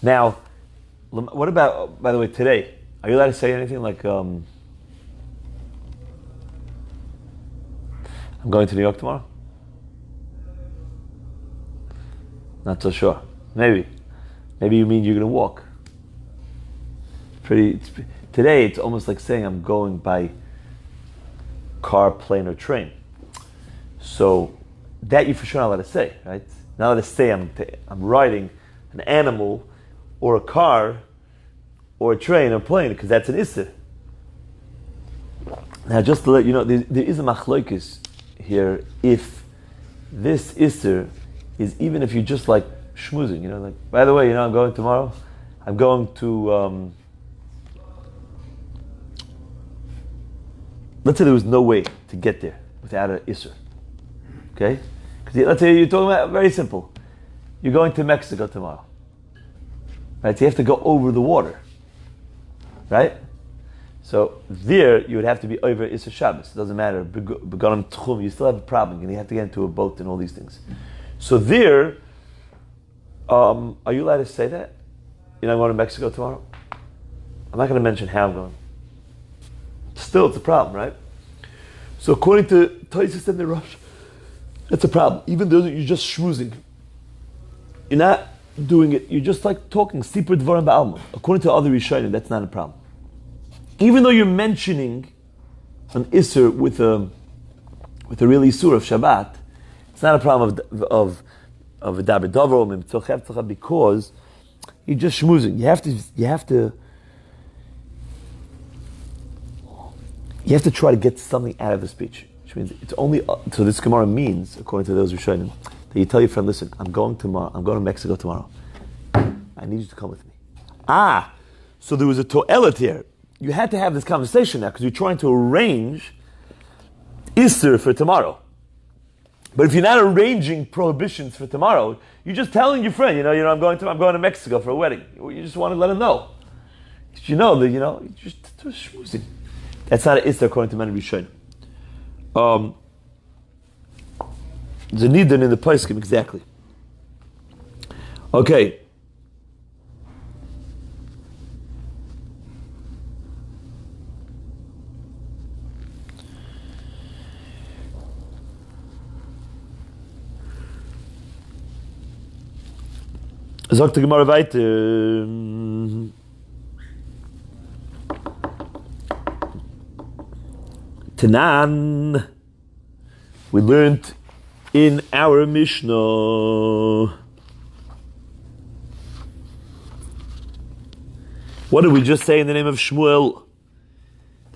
now, what about, by the way, today? Are you allowed to say anything like, I'm going to New York tomorrow? Not so sure. Maybe. Maybe you mean you're going to walk. Today, it's almost like saying I'm going by car, plane, or train. So, that you for sure not allowed to say, right? Not allowed to say I'm riding an animal, or a car, or a train, or plane, because that's an isser. Now, just to let you know, there is a machlokes here if this isser is even if you just like schmoozing, like, by the way, I'm going tomorrow. I'm going to, let's say there was no way to get there without an isser. Okay? Because let's say you're talking about, very simple. You're going to Mexico tomorrow. Right? So you have to go over the water. Right? So there you would have to be over Isser Shabbos. It doesn't matter. Begonim Tchum, you still have a problem. You have to get into a boat and all these things. So there, are you allowed to say that? I'm going to Mexico tomorrow? I'm not going to mention how I'm going. Still, it's a problem, right? So according to Taisus and the Rosh, that's a problem. Even though you're just schmoozing. You're not doing it, you're just like talking, Sipur Dvarim Ba'alma. According to other Rishonim, that's not a problem. Even though you're mentioning an Isser with a real Isur of Shabbat, it's not a problem of a Daber Dover, because you're just schmoozing. You have to try to get something out of the speech. Which means it's only, so this Gemara means, according to those Rishonim, that you tell your friend, listen, I'm going to Mexico tomorrow. I need you to come with me. So there was a to'elet here. You had to have this conversation now because you're trying to arrange Easter for tomorrow. But if you're not arranging prohibitions for tomorrow, you're just telling your friend, I'm going to Mexico for a wedding. You just want to let him know. You know that, you're just schmoozing. That's not an Easter according to many Rishonim. The Nidin in the Paiskim, exactly. Okay. Sagt die Gemara weiter. Tanan. We learned in our Mishnah. What did we just say in the name of Shmuel?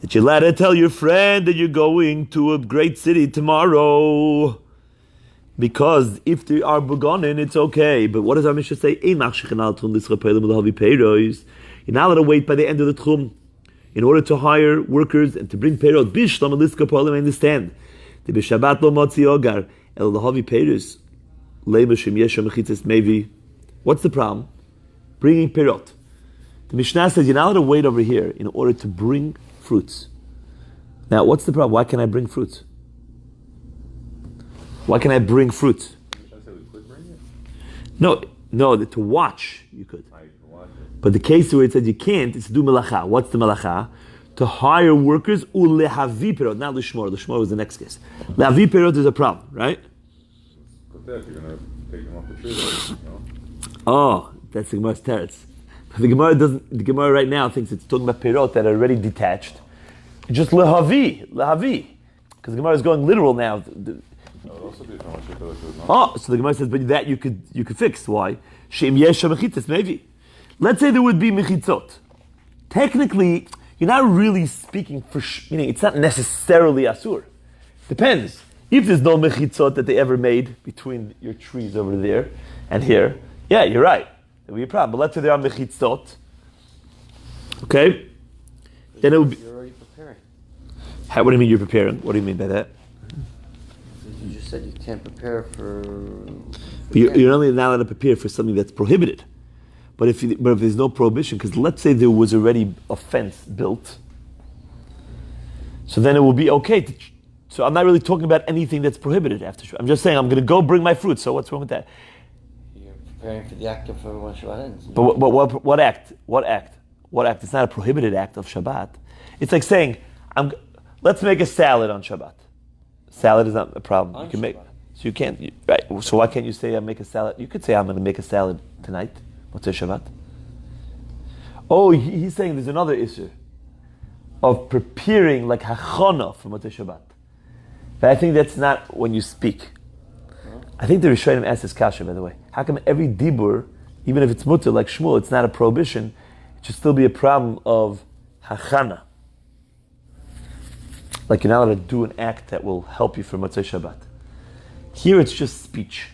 That you're allowed to tell your friend that you're going to a great city tomorrow. Because if they are begonnen, it's okay. But what does our Mishnah say? You're not allowed to wait by the end of the Tchum in order to hire workers and to bring payroll. I understand. What's the problem? Bringing perot. The Mishnah says you're not allowed to wait over here in order to bring fruits. Now, what's the problem? Why can't I bring fruits? Why can I bring fruits? No, to watch you could. But the case where it says you can't, it's to do melacha. What's the melacha? To hire workers, ulehavi perot, not lishmor. Lishmor was the next case. Lehavi perot is a problem, right? You're gonna take them off the tree, Oh, that's the Gemara's teretz. But the Gemara doesn't. The Gemara right now thinks it's talking about perot that are already detached. Just lehavi, because the Gemara is going literal now. So the Gemara says, but that you could fix. Why? She'im yesha mechitzas, maybe. Let's say there would be mechitzot. Technically, you're not really speaking for, meaning it's not necessarily asur. Depends. If there's no mechitzot that they ever made between your trees over there and here, yeah, you're right. There would be a problem. But let's say there are mechitzot. Okay? Then it would be. You're already preparing. What do you mean you're preparing? What do you mean by that? You just said you can't prepare for. You're only not allowed to prepare for something that's prohibited. But if there's no prohibition, because let's say there was already a fence built, so then it will be okay. So I'm not really talking about anything that's prohibited after Shabbat. I'm just saying I'm going to go bring my fruit. So what's wrong with that? You're preparing for the act of when Shabbat ends. But what act? What act? What act? It's not a prohibited act of Shabbat. It's like saying, let's make a salad on Shabbat. Salad is not a problem. You can make. So you can't. Right. So why can't you say I make a salad? You could say I'm going to make a salad tonight. What's Shabbat? Oh, he's saying there's another issue of preparing like hachana for Motzei Shabbat. But I think that's not when you speak. I think the Rishonim asked this kasha, by the way. How come every dibur, even if it's mutter like Shmuel, it's not a prohibition, it should still be a problem of hachana? Like you're not allowed to do an act that will help you for Motzei Shabbat. Here it's just speech,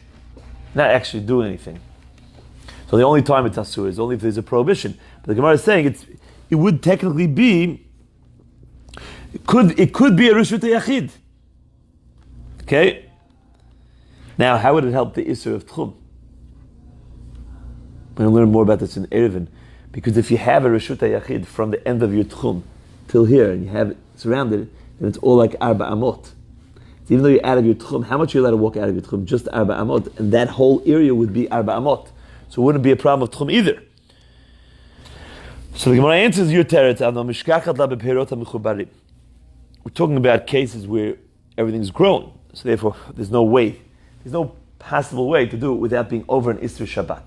not actually doing anything. So the only time it's asur is only if there's a prohibition. But the Gemara is saying it would technically be, it could be a Rishut Yachid. Okay? Now, how would it help the Isser of Tchum? We're going to learn more about this in Erevin. Because if you have a Rishut Yachid from the end of your Tchum till here, and you have it surrounded, then it's all like Arba Amot. So even though you're out of your Tchum, how much are you allowed to walk out of your Tchum? Just Arba Amot. And that whole area would be Arba Amot. So it wouldn't be a problem of Tchum either. So the Gemara answers your teretz. We're talking about cases where everything's grown. So therefore, there's no possible way to do it without being over an Isser Shabbat.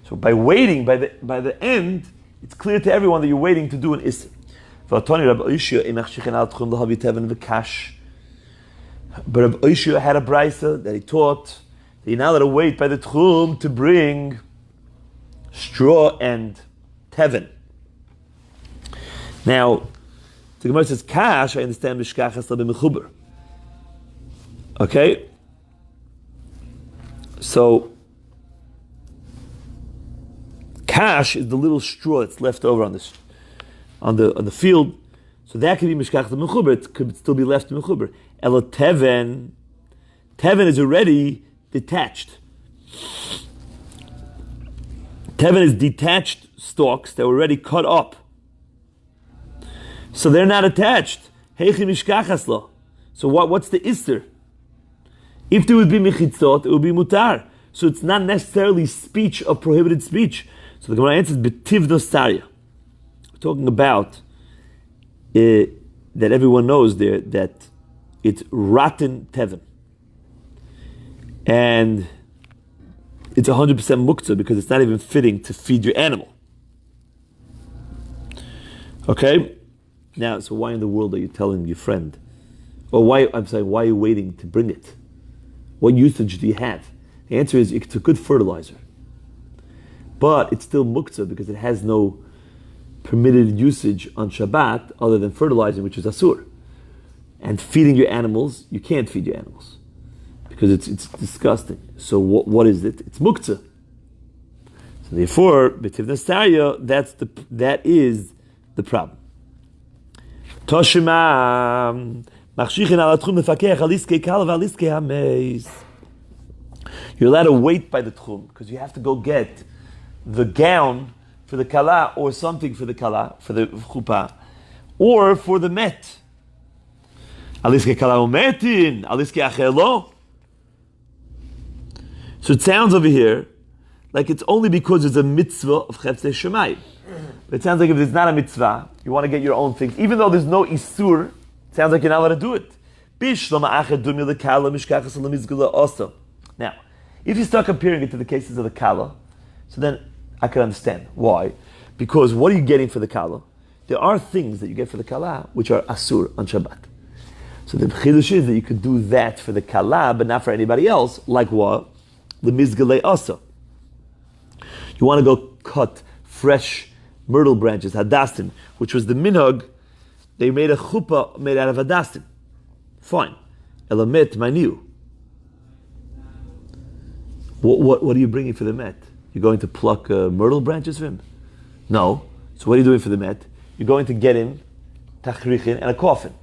So by waiting, by the end, it's clear to everyone that you're waiting to do an Isser. But Rabbi Oishia had a brisa that he taught that you're not allowed to wait by the Tchum to bring straw and teven. Now, the Gemara says, Kash, I understand, Mishkachas la b'mechuber. Okay? So, Kash is the little straw that's left over on the field. So that could be Mishkachas la b'mechuber. It could still be left in mechuber. Elo teven is already detached. Teven is detached stalks that were already cut up. So they're not attached. So what's the Isser? If there would be mechitzot, it would be mutar. So it's not necessarily speech of prohibited speech. So the Gemara answers, B'tivdos Sarya. We're talking about that everyone knows there that it's rotten teven. And it's 100% muktzah because it's not even fitting to feed your animal. Okay? Now, so why in the world are you telling your friend? Or why are you waiting to bring it? What usage do you have? The answer is it's a good fertilizer. But it's still muktzah because it has no permitted usage on Shabbat other than fertilizing, which is asur. And feeding your animals, you can't feed your animals because it's disgusting. So what is it? It's muktzah. So therefore, b'tivnas tarya, that is the problem. Toshima machshichin al tchum mefakech al iskei kal v'al iskei hameis. You're allowed to wait by the tchum because you have to go get the gown for the kala or something for the kala, for the chuppah, or for the met. Al iskei kala umetin, al iskei acher lo. So it sounds over here like it's only because it's a mitzvah of Chefzei Shemayim. But it sounds like if there's not a mitzvah, you want to get your own things. Even though there's no isur, it sounds like you're not allowed to do it. Now, if you start comparing it to the cases of the kala, so then I can understand. Why? Because what are you getting for the kala? There are things that you get for the kala which are asur on Shabbat. So the chidush is that you could do that for the kala, but not for anybody else. Like what? The mizgalei asa. You want to go cut fresh myrtle branches, hadastin, which was the minhag they made a chuppah made out of adastim. Fine. Elamet maniu. What are you bringing for the met? You're going to pluck myrtle branches for him? No. So what are you doing for the met? You're going to get him tachrichin and a coffin.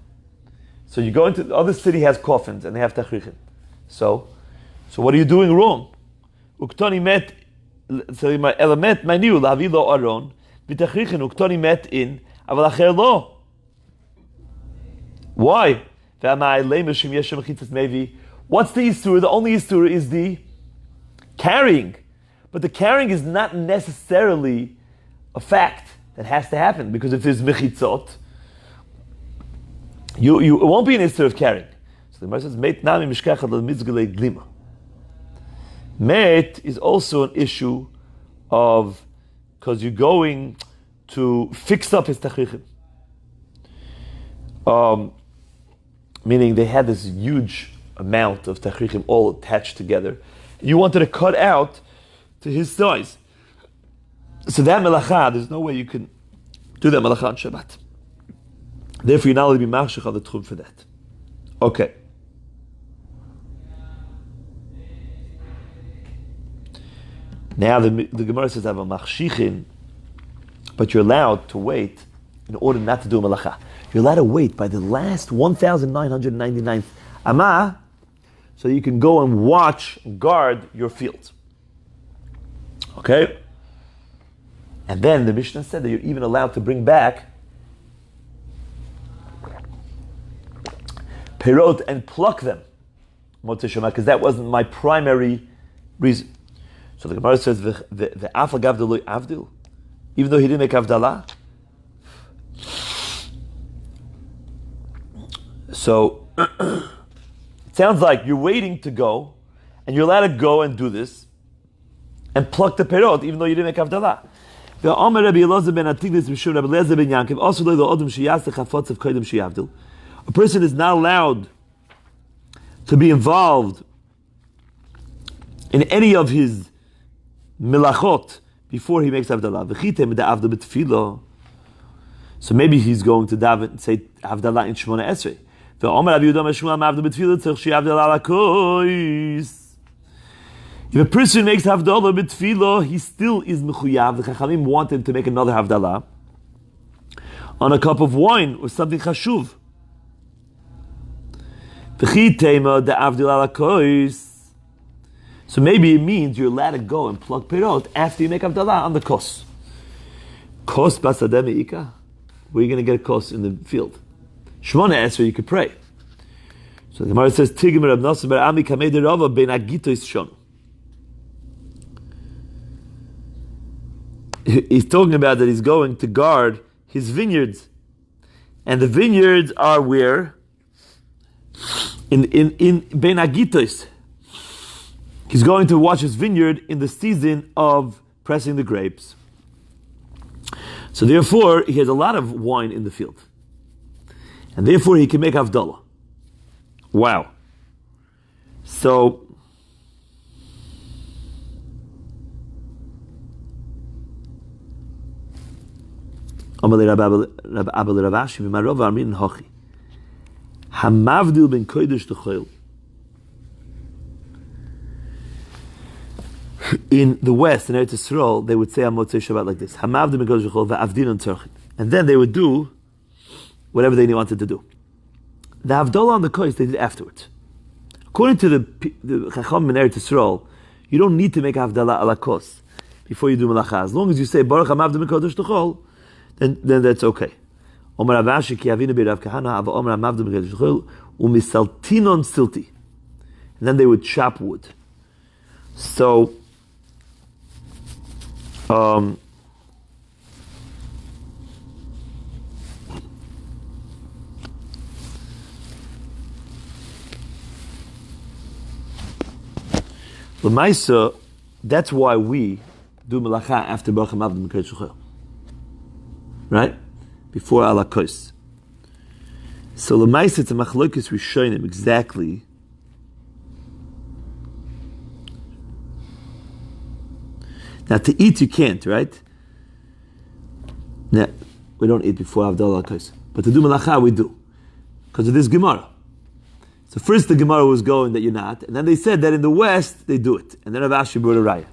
So you go into the other city has coffins and they have tachrichin. So what are you doing wrong? Uktoni met. So my elamet maniu lavi lo aron v'tachrichin uktoni met in aval acher lo. Why? What's the Isur? The only Isur is the carrying. But the carrying is not necessarily a fact that has to happen, because if there's mechitzot, it won't be an Isur of carrying. So the Gemara says, Meit nami mishkachad l'mitzgalei glima. Meit is also an issue of, because you're going to fix up his tachrichim. Meaning they had this huge amount of tachrichim all attached together. You wanted to cut out to his size. So that melacha, there's no way you can do that melacha on Shabbat. Therefore, you're not allowed to be machshech on the tchum for that. Okay. Now the Gemara says, I have a machshichin, but you're allowed to wait in order not to do a melacha. You're allowed to wait by the last 1,999th amah, so you can go and watch, guard your field. Okay? And then the Mishnah said that you're even allowed to bring back perot and pluck them, Motzei Shema, because that wasn't my primary reason. So the Gemara says, the afal gavdaloi avdil, even though he didn't make avdalah. So it sounds like you're waiting to go, and you're allowed to go and do this, and pluck the perot, even though you didn't make avdalah. A person is not allowed to be involved in any of his milachot before he makes avdalah. So maybe he's going to daven and say avdalah in Shmona Esrei. If a person makes havdalah b'tfilah, he still is mechuyav. The Chachamim want him to make another havdalah on a cup of wine or something chashuv. So maybe it means you're allowed to go and pluck perot after you make havdalah on the kos. Kos basadeh me'ika? Where are you going to get a kos in the field? Shmona Esrei, you could pray. So the Gemara says, Tigim Rab Nosson bar Ami kamei derava ben agitois shonu. He's talking about that he's going to guard his vineyards. And the vineyards are where? In Ben Agitos. He's going to watch his vineyard in the season of pressing the grapes. So therefore, he has a lot of wine in the field. And therefore, he can make havdalah. Wow. So, Hamavdil ben kodesh l'choil. In the West, in Eretz Yisrael, they would say on Motzei Shabbat like this: Hamavdil ben kodesh l'choil va'avdin tzorchin. And then they would do whatever they wanted to do. The havdalah on the kodesh they did afterwards. According to the Chacham in Eretz Yisrael, you don't need to make havdalah ala kos before you do malacha. As long as you say Baruch Hamavdil ben kodesh l'choil, then that's okay. Omer Avashi ki avinu b'Rav Kahana ava Omer Hamavdil ben kodesh l'choil umisaltinon silti. And then they would chop wood. So, L'maisa, that's why we do melacha after Baruch Hamavdil ben kodesh l'choil, right? Before ala kos. So l'maisa, it's a machlokes rishonim exactly. Now to eat you can't, right? No, we don't eat before Havdalah kos. but to do malacha we do because of this Gemara. So first the Gemara was going that you're not, and then they said that in the West they do it, and then Rav Ashi brought a raya.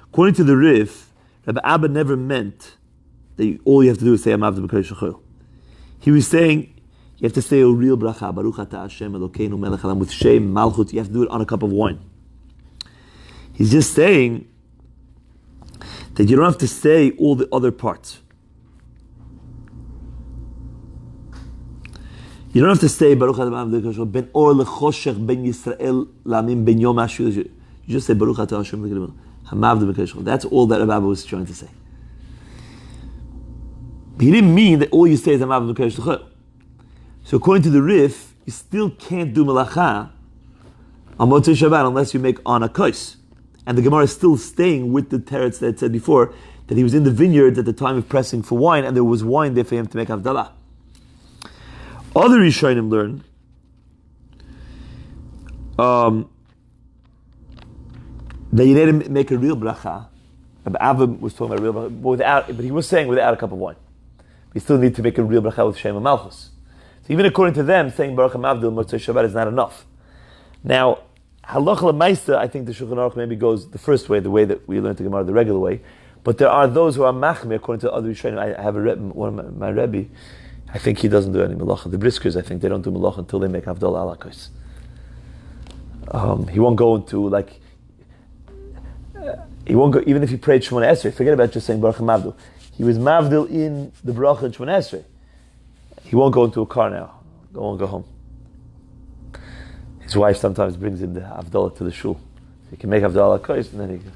According to the Rif, Rabbi Abba never meant that all you have to do is say Amavdu B'Kodesh Shechol. He was saying you have to say a real bracha, Baruch Ata Hashem Elokeinu Melech Haolam, with Shem Malchut. You have to do it on a cup of wine. He's just saying that you don't have to say all the other parts. You don't have to say Baruch Ata Hashem Ben Or Lechoshech Ben Yisrael Lamim Ben Yom Hashul. You just say Baruch Ata Hashem Hamavdu B'Kodesh Shechol. That's all that Rabbi was trying to say. He didn't mean that all you say is Hamavdu B'Kodesh Shechol. So according to the Rif, you still can't do Melacha on Motzei Shabbat unless you make on a kos. And the Gemara is still staying with the teretz that said before that he was in the vineyard at the time of pressing for wine, and there was wine there for him to make Havdalah. Other Rishonim learn that you need to make a real bracha. Rabbi Avim was talking about a real bracha, but he was saying without a cup of wine. You still need to make a real bracha with Shem and Malchus. So even according to them, saying Baruch HaMavdil Motzei Shabbat is not enough. Now, Halacha L'Maisa, I think the Shulchan Aruch maybe goes the first way, the way that we learned the Gemara the regular way. But there are those who are machmir according to other Rishonim. I have one of my Rebbe. I think he doesn't do any malacha. The briskers, I think they don't do malacha until they make Havdalah Alakos. He won't go into he won't go even if he prayed Shemona Esrei. Forget about just saying Baruch HaMavdil. He was Mavdil in the bracha in Shemona Esrei. He won't go into a car now. He won't go home. His wife sometimes brings him the Havdalah to the shul. He can make Havdalah Alakos and then he goes.